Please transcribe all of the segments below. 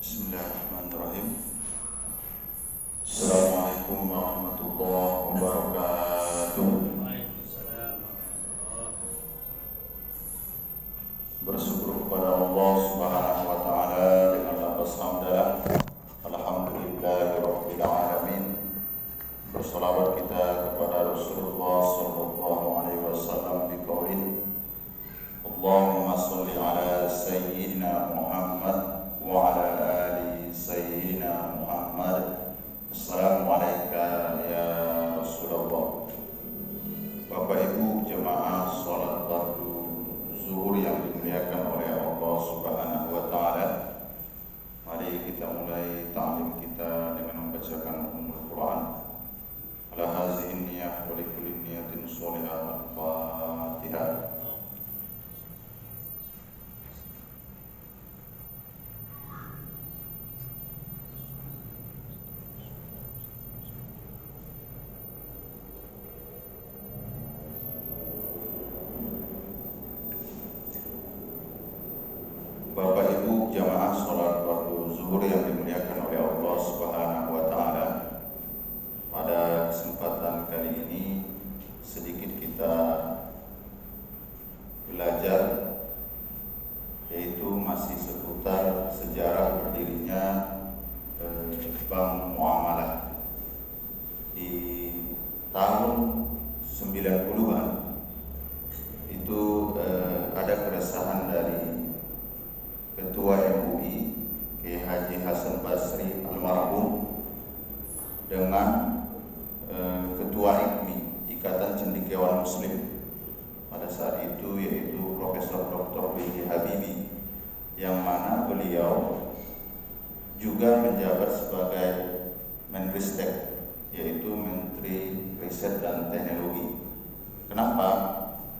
Bismillahirrahmanirrahim. Assalamualaikum warahmatullahi wabarakatuh. Bersyukur kepada Allah Subhanahu wa taala dengan lafaz hamdalah. Alhamdulillahirabbil alamin. Bersalawat kita kepada Rasulullah sallallahu alaihi wasallam biqaulin Allahumma shalli ala sayyidina Muhammad wa ala ali sayyidina Muhammad. Assalamualaikum ya Rasulullah. Bapak Ibu jemaah salat fardu zuhur yang dimuliakan oleh Allah Subhanahu wa taala. Mari kita mulai ta'lim kita dengan membacakan Ummul Quran. Ala hazihi niyyah wa likulli niyatin shalihah. Al-Fatihah. Bapak Ibu jamaah sholat fardu zuhur yang dimuliakan oleh Allah Subhanahu wa taala. Pada kesempatan kali ini sedikit kita belajar, yaitu masih seputar sejarah berdirinya Bank Muamalah di tahun 90-an. Itu ada keresahan dari Ketua MUI Kiai Haji Hasan Basri almarhum dengan Ketua IKMI Ikatan Cendekiawan Muslim pada saat itu, yaitu Profesor Dr. B.J. Habibie, yang mana beliau juga menjabat sebagai Menristek, yaitu Menteri Riset dan Teknologi. Kenapa?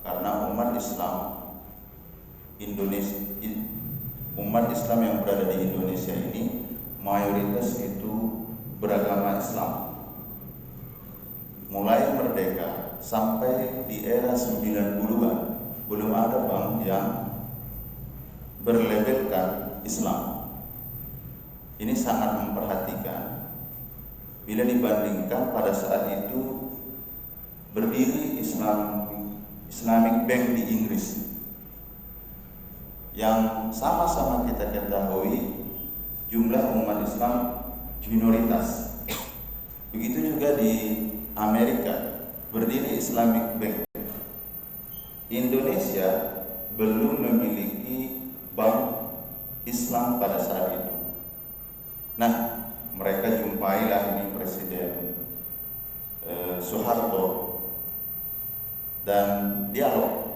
Karena umat Islam yang berada di Indonesia ini mayoritas itu beragama Islam. Mulai merdeka sampai di era 90-an belum ada bank yang berlabelkan Islam. Ini sangat memperhatikan bila dibandingkan pada saat itu berdiri Islamic Bank di Inggris, yang sama-sama kita ketahui jumlah umat Islam minoritas. Begitu juga di Amerika berdiri Islamic Bank. Indonesia belum memiliki bank Islam pada saat itu. Nah, mereka jumpailah ini Presiden Soeharto dan dialog.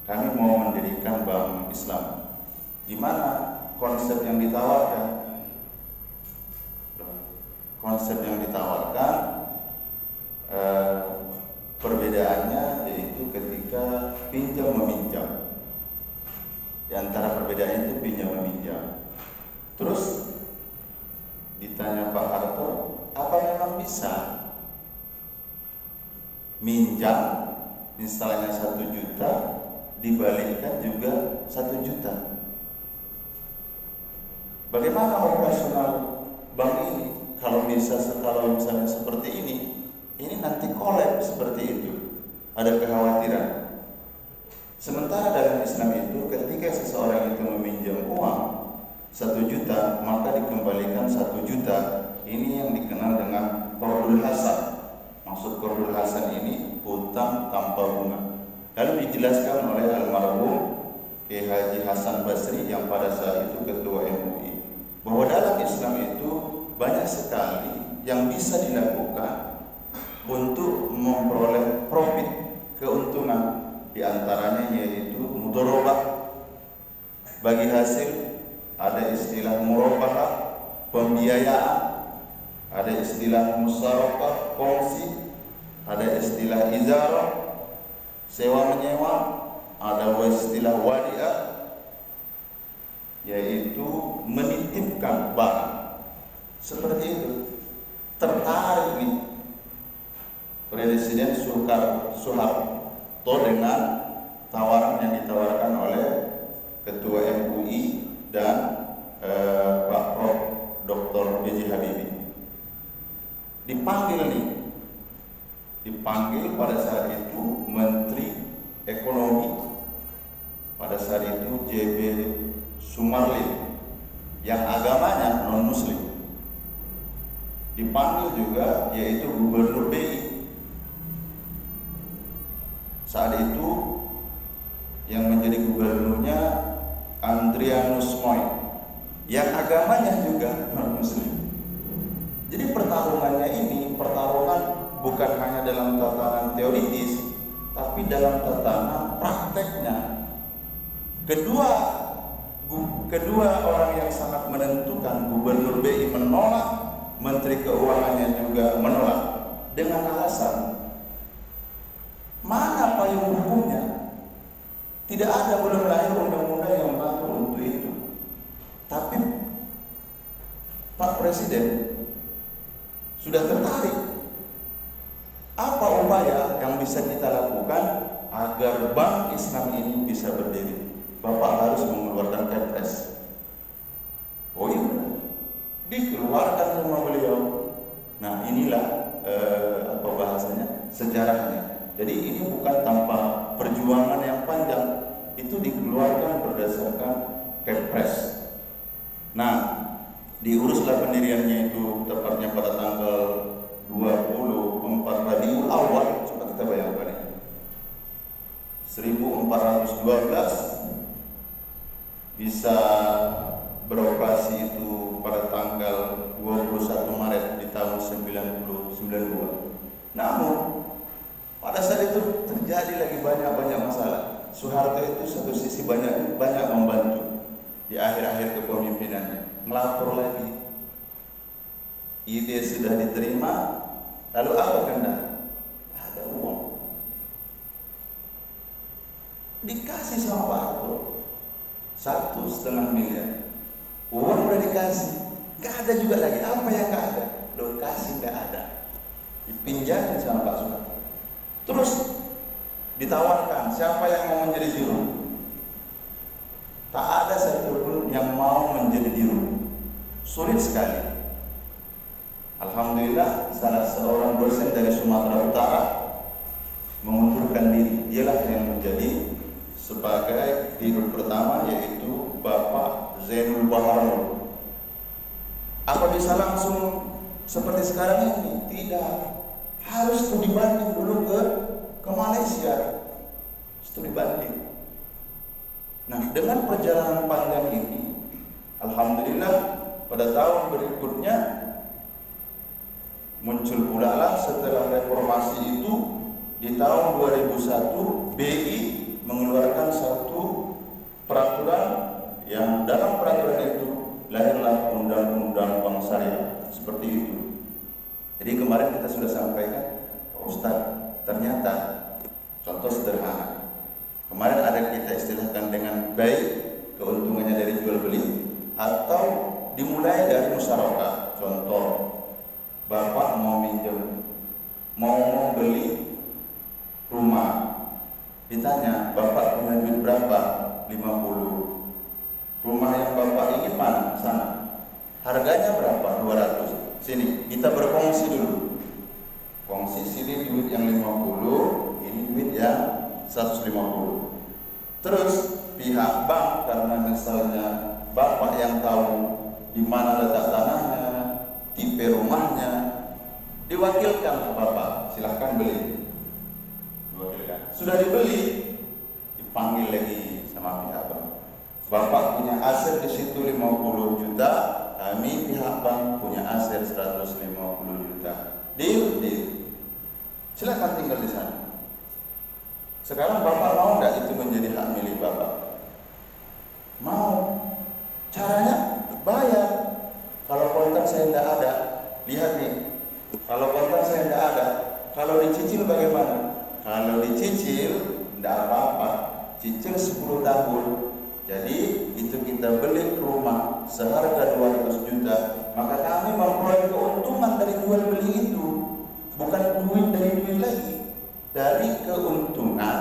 Kami mau mendirikan bank Islam. Di mana konsep yang ditawarkan? Konsep yang ditawarkan perbedaannya yaitu ketika pinjam meminjam. Di antara perbedaannya itu pinjam meminjam. Terus ditanya Pak Harto, apa memang bisa minjam misalnya 1 juta dibalikkan juga 1 juta? Bagaimana operasional bank ini? Kalau misalnya seperti ini nanti kolab seperti itu. Ada kekhawatiran. Sementara dalam Islam itu ketika seseorang itu meminjam uang 1 juta, maka dikembalikan 1 juta. Ini yang dikenal dengan qardul hasan. Maksud qardul hasan ini hutang tanpa bunga. Lalu dijelaskan oleh almarhum Kiai Haji Hasan Basri yang pada saat itu Ketua MUI, bahwa dalam Islam itu banyak sekali yang bisa dilakukan untuk memperoleh profit, keuntungan. Di antaranya yaitu mudharabah, bagi hasil. Ada istilah murabahah, pembiayaan. Ada istilah musyarakah, kongsi. Ada istilah ijarah, sewa menyewa. Ada istilah wadiah, yaitu menitipkan barang. Seperti itu. Tertarik nih Presiden Soeharto dengan tawaran yang ditawarkan oleh Ketua MUI dan dipanggil pada saat itu Menteri Ekonomi, pada saat itu JB Sumarlin yang agamanya non muslim, dipanggil juga yaitu Gubernur BI saat itu yang menjadi gubernurnya Andrianus Moy yang agamanya juga non muslim. Jadi pertarungannya ini pertarungan bukan hanya dalam tatanan teoritis, tapi dalam tatanan prakteknya. Kedua orang yang sangat menentukan, Gubernur BI menolak, Menteri Keuangannya juga menolak dengan alasan mana payung hukumnya? Tidak ada, belum lahir undang-undang yang mengatur untuk itu. Tapi Pak Presiden sudah tertarik. Apa upaya yang bisa kita lakukan agar Bank Islam ini bisa berdiri? Bapak harus mengeluarkan Kepres. Oh iya, dikeluarkan sama beliau. Nah inilah apa bahasanya, sejarahnya. Jadi ini bukan tanpa perjuangan yang panjang, itu dikeluarkan berdasarkan Kepres. Nah, diuruslah pendiriannya itu tepatnya pada tanggal 24 Rabiul Awal. Coba kita bayangkan ya. 1412 bisa beroperasi itu pada tanggal 21 Maret di tahun 1992. Namun pada saat itu terjadi lagi banyak masalah. Soeharto itu satu sisi banyak membantu di akhir-akhir kepemimpinannya, melapor lagi. Ide sudah diterima, lalu apa kena? Ada uang dikasih sama Pak Harto 1,5 miliar. Uang udah dikasih, nggak ada juga lagi. Apa yang nggak ada? Lokasi nggak ada, dipinjamin sama Pak Soeharto. Terus ditawarkan siapa yang mau menjadi juru. Tak ada satupun yang mau menjadi juru. Sulit sekali. Alhamdulillah salah seorang dosen dari Sumatera Utara mengundurkan diri. Dialah yang menjadi sebagai dirut pertama, yaitu Bapak Zainul Baharul. Apa bisa langsung seperti sekarang ini? Tidak. Harus studi banding dulu ke Malaysia. Studi banding. Nah, dengan perjalanan panjang ini, alhamdulillah pada tahun berikutnya muncul pula lah setelah reformasi itu di tahun 2001 BI mengeluarkan satu peraturan yang dalam peraturan itu lahirlah Undang-Undang Bank Syariah seperti itu. Jadi kemarin kita sudah sampaikan, Ustaz, ternyata contoh sederhana. Kemarin ada kita istilahkan dengan baik keuntungannya dari jual beli atau dimulai dari musyarakah. Contoh, Bapak mau minjem, mau beli rumah, ditanya, Bapak punya duit berapa? 50. Rumah yang Bapak ingin mana? Sana. Harganya berapa? 200. Sini, kita berkongsi dulu. Kongsi, sini duit yang 50, ini duit yang 150. Terus pihak bank, karena misalnya Bapak yang tahu di mana letak tanahnya, tipe rumahnya, diwakilkan ke Bapak, silahkan beli. Diwakilkan. Sudah dibeli, dipanggil lagi sama pihak bank. Bapak punya aset di situ 50 juta, kami pihak bank punya aset 150 juta. Deal. Silahkan tinggal di sana. Sekarang Bapak mau nggak itu menjadi hak milik Bapak? Mau. Caranya bayar. Kalau kontrak saya tidak ada, lihat nih. Kalau kontrak saya tidak ada, kalau dicicil bagaimana? Kalau dicicil tidak apa-apa, cicil 10 tahun. Jadi itu kita beli rumah seharga 200 juta, maka kami memperoleh keuntungan dari jual beli itu, bukan duit dari duit lagi, dari keuntungan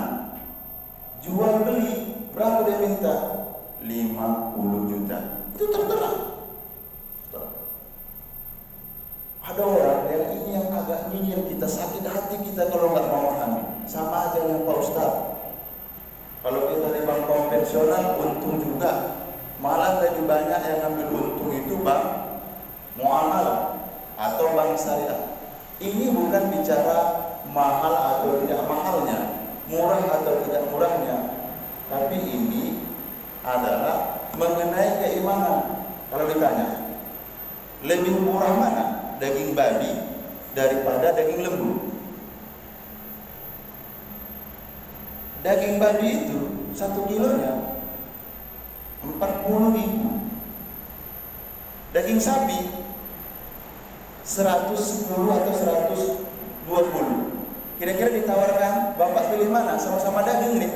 jual beli. Berapa dia minta? 50 juta. Itu tertera. Ada orang yang ini yang nyinyir kita, sakit hati kita kalau nggak mau memahami. Sama aja yang Pak Ustaz. Kalau kita di bank konvensional untung juga, malah lebih banyak yang ngambil untung itu bank muamalah atau bank syariah. Ini bukan bicara mahal atau tidak mahalnya, murah atau tidak murahnya, tapi ini adalah mengenai keimanan. Kalau ditanya, lebih murah mana daging babi daripada daging lembu? Daging babi itu 1 kilonya 40.000. Daging sapi 110 atau 120. Kira-kira ditawarkan, Bapak pilih mana? Sama-sama daging nih.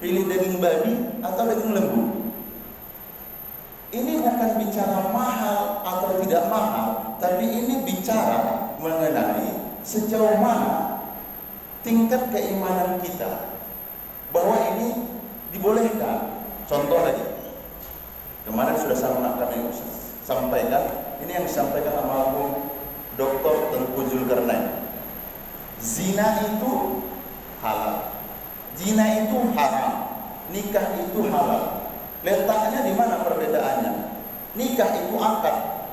Pilih daging babi atau daging lembu? Ini bukan bicara mahal atau tidak mahal, tapi ini bicara mengenai sejauh mana tingkat keimanan kita bahwa ini dibolehkan. Contoh lagi, kemarin sudah kami sampaikan, ini yang disampaikan almarhum Dr. Tengku Zulkarnain. Zina itu halal, zina itu haram, nikah itu halal. Letaknya di mana perbedaannya? Nikah itu akad,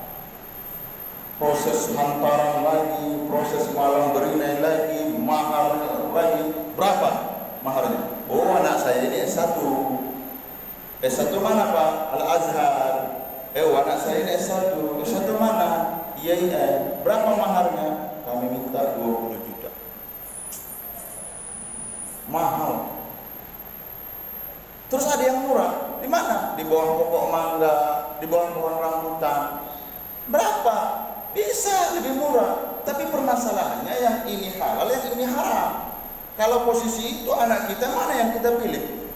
proses hantaran lagi, proses malam berinai lagi, mahar lagi. Berapa maharnya? Oh, anak saya ini S1. S1 mana Pak? Al-Azhar. Anak saya ini S1. S1 mana? IAIN. Berapa maharnya? Kami minta 20 juta. Mahal. Terus ada yang murah. Di mana? Di bawah pokok mangga, di bawah pohon rambutan. Berapa? Bisa lebih murah. Tapi permasalahannya yang ini halal, yang ini haram. Kalau posisi itu anak kita, mana yang kita pilih?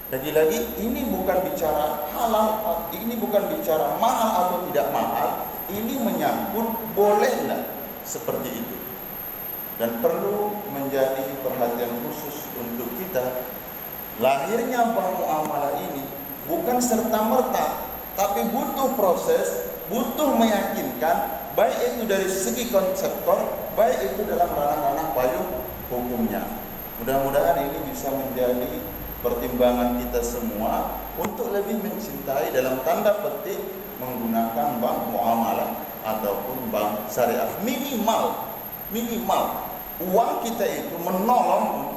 Lagi-lagi ini bukan bicara halal, ini bukan bicara mahal atau tidak mahal. Ini menyangkut bolehlah seperti itu. Dan perlu menjadi perhatian khusus untuk kita. Lahirnya bank muamalah ini bukan serta-merta, tapi butuh proses, butuh meyakinkan, baik itu dari segi konseptor, baik itu dalam ranah-ranah payung hukumnya. Mudah-mudahan ini bisa menjadi pertimbangan kita semua untuk lebih mencintai dalam tanda petik menggunakan bank muamalah ataupun bank syariah. Minimal uang kita itu menolong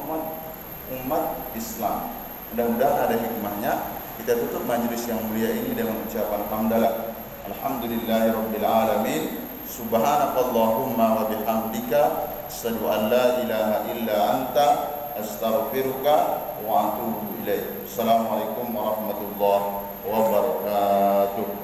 umat Islam. Mudah-mudahan ada hikmahnya. Kita tutup majelis yang mulia ini dengan ucapan hamdalah. Alhamdulillahirabbil alamin. Subhanakallahumma wa bihamdika asyhadu an la ilaha illa anta astaghfiruka wa atubu ilaik. Assalamualaikum warahmatullahi wabarakatuh.